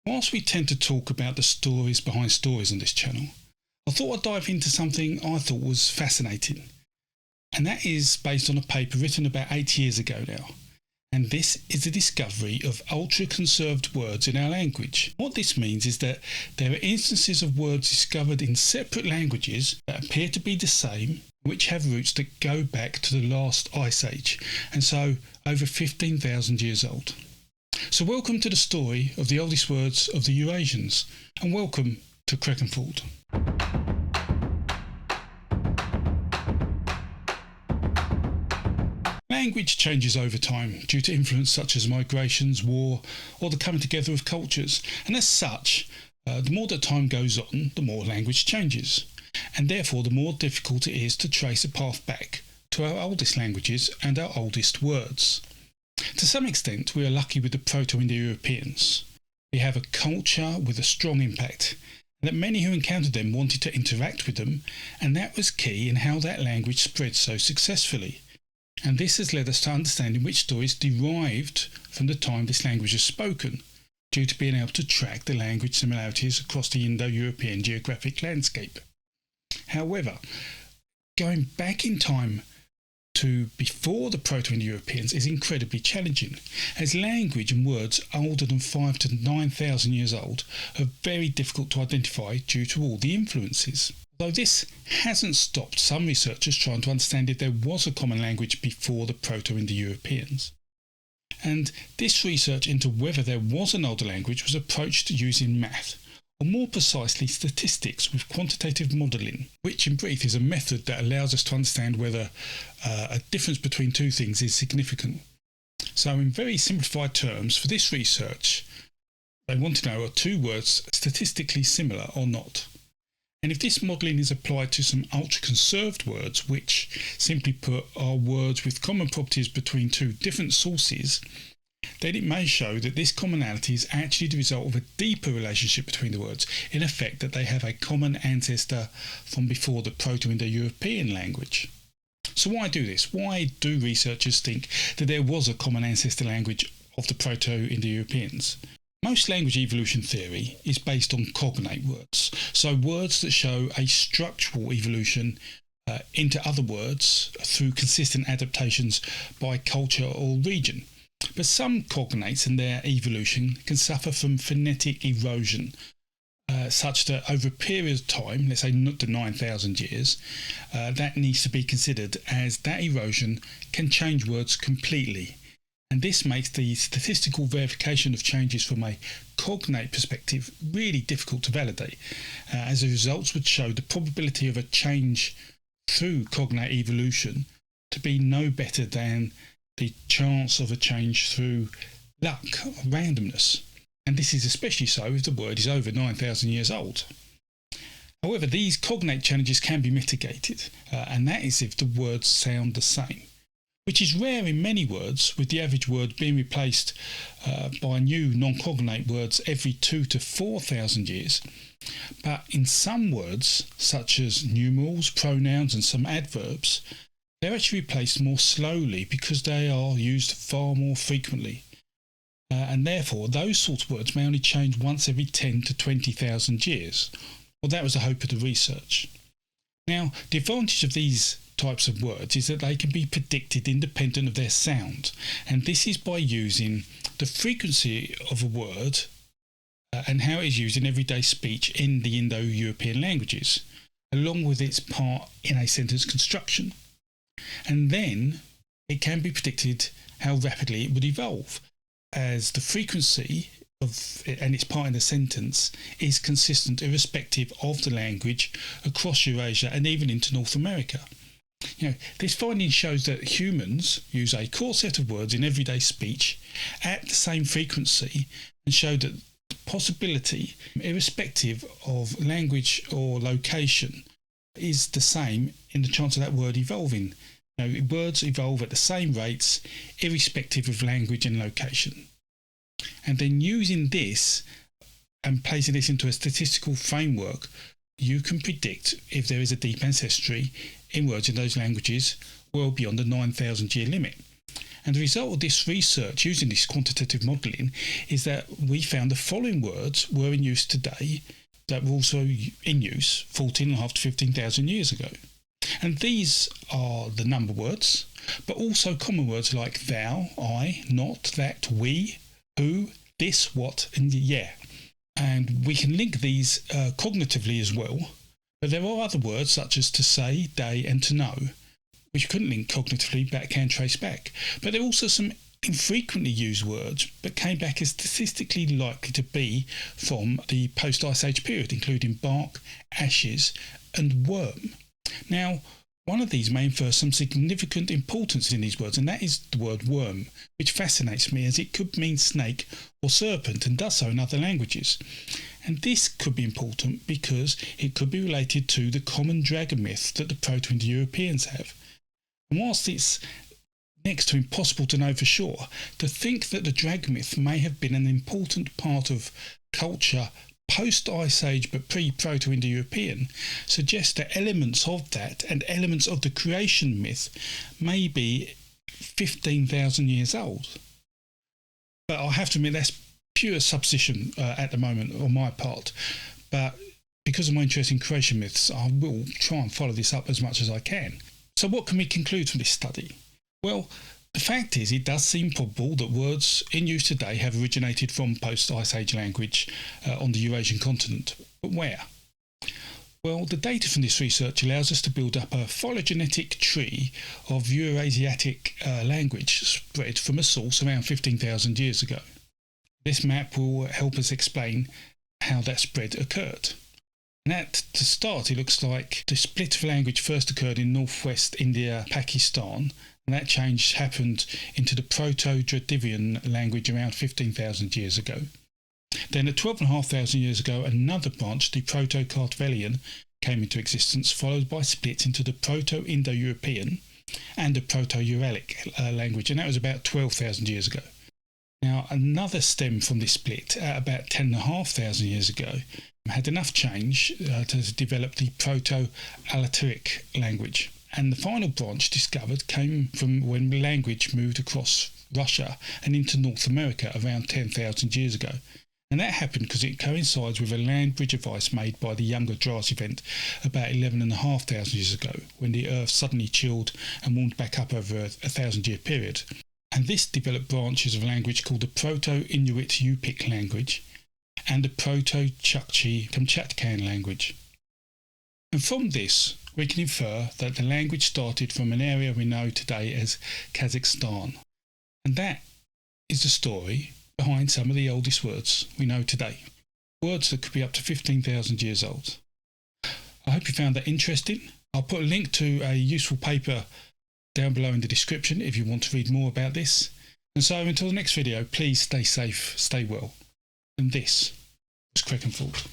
Whilst we tend to talk about the stories behind stories on this channel, I thought I'd dive into something I thought was fascinating. And that is based on a paper written about 8 years ago now. And this is the discovery of ultra-conserved words in our language. What this means is that there are instances of words discovered in separate languages that appear to be the same, which have roots that go back to the last ice age, and so over 15,000 years old. So welcome to the story of the oldest words of the Eurasians, and welcome to Cognate. Language changes over time due to influence such as migrations, war, or the coming together of cultures, and as such, the more that time goes on, the more language changes, and therefore the more difficult it is to trace a path back to our oldest languages and our oldest words. To some extent, we are lucky with the Proto-Indo Europeans. We have a culture with a strong impact, and that many who encountered them wanted to interact with them, and that was key in how that language spread so successfully. And this has led us to understanding which stories derived from the time this language was spoken, due to being able to track the language similarities across the Indo-European geographic landscape. However, going back in time to before the Proto-Indo-Europeans is incredibly challenging, as language and words older than 5,000 to 9,000 years old are very difficult to identify due to all the influences. Though this hasn't stopped some researchers trying to understand if there was a common language before the Proto-Indo-Europeans. And this research into whether there was an older language was approached using math, or more precisely statistics with quantitative modelling, which in brief is a method that allows us to understand whether a difference between two things is significant. So in very simplified terms, for this research, they want to know are two words statistically similar or not. And if this modelling is applied to some ultra-conserved words, which simply put are words with common properties between two different sources, then it may show that this commonality is actually the result of a deeper relationship between the words, in effect that they have a common ancestor from before the Proto-Indo-European language. So why do this? Why do researchers think that there was a common ancestor language of the Proto-Indo-Europeans? Most language evolution theory is based on cognate words, so words that show a structural evolution into other words through consistent adaptations by culture or region. But some cognates and their evolution can suffer from phonetic erosion, such that over a period of time, let's say not to 9,000 years, that needs to be considered, as that erosion can change words completely. And this makes the statistical verification of changes from a cognate perspective really difficult to validate, as the results would show the probability of a change through cognate evolution to be no better than the chance of a change through luck or randomness, and this is especially so if the word is over 9,000 years old. However, these cognate challenges can be mitigated, and that is if the words sound the same, which is rare in many words, with the average word being replaced by new non-cognate words every 2,000 to 4,000 years. But in some words, such as numerals, pronouns and some adverbs, they're actually replaced more slowly because they are used far more frequently. And therefore, those sorts of words may only change once every 10 to 20,000 years. Well, that was the hope of the research. Now, the advantage of these types of words is that they can be predicted independent of their sound, and this is by using the frequency of a word and how it is used in everyday speech in the Indo-European languages, along with its part in a sentence construction. And then it can be predicted how rapidly it would evolve, as the frequency of it and its part in the sentence is consistent irrespective of the language across Eurasia and even into North America. This finding shows that humans use a core set of words in everyday speech at the same frequency, and show that the possibility, irrespective of language or location, is the same in the chance of that word evolving. Words evolve at the same rates irrespective of language and location. And then using this and placing this into a statistical framework, you can predict if there is a deep ancestry in words in those languages well beyond the 9,000 year limit. And the result of this research using this quantitative modelling is that we found the following words were in use today that were also in use 14,500 to 15,000 years ago. And these are the number words, but also common words like thou, I, not, that, we, who, this, what, and yeah. And we can link these cognitively as well, but there are other words such as to say, day, and to know, which you couldn't link cognitively but can trace back. But there are also some infrequently used words but came back as statistically likely to be from the post-Ice Age period, including bark, ashes, and worm. Now, one of these may infer some significant importance in these words, and that is the word worm, which fascinates me as it could mean snake or serpent and does so in other languages. And this could be important because it could be related to the common dragon myth that the Proto-Indo-Europeans have. And whilst it's next to impossible to know for sure, to think that the dragon myth may have been an important part of culture post-Ice Age but pre-Proto-Indo-European suggests that elements of that and elements of the creation myth may be 15,000 years old. But I have to admit that's pure supposition at the moment on my part. But because of my interest in creation myths, I will try and follow this up as much as I can. So what can we conclude from this study? Well, the fact is, it does seem probable that words in use today have originated from post-Ice Age language on the Eurasian continent. But where? Well, the data from this research allows us to build up a phylogenetic tree of Eurasiatic language spread from a source around 15,000 years ago. This map will help us explain how that spread occurred. And that, to start, it looks like the split of language first occurred in northwest India, Pakistan, and that change happened into the proto-Dravidian language around 15,000 years ago. Then at 12,500 years ago, another branch, the proto-Kartvelian, came into existence, followed by splits into the proto-indo-European and the proto-Uralic language, and that was about 12,000 years ago. Now, another stem from this split, at about 10,500 years ago, had enough change to develop the proto-Alateric language. And the final branch discovered came from when language moved across Russia and into North America around 10,000 years ago. And that happened because it coincides with a land bridge of ice made by the Younger Dryas event about 11,500 years ago, when the Earth suddenly chilled and warmed back up over a 1,000-year period. And this developed branches of language called the proto-Inuit-Yupik language and the proto-Chukchi-Kamchatkan language. And from this, we can infer that the language started from an area we know today as Kazakhstan. And that is the story behind some of the oldest words we know today. Words that could be up to 15,000 years old. I hope you found that interesting. I'll put a link to a useful paper down below in the description if you want to read more about this. And so until the next video, please stay safe, stay well. And this was Crick and Ford.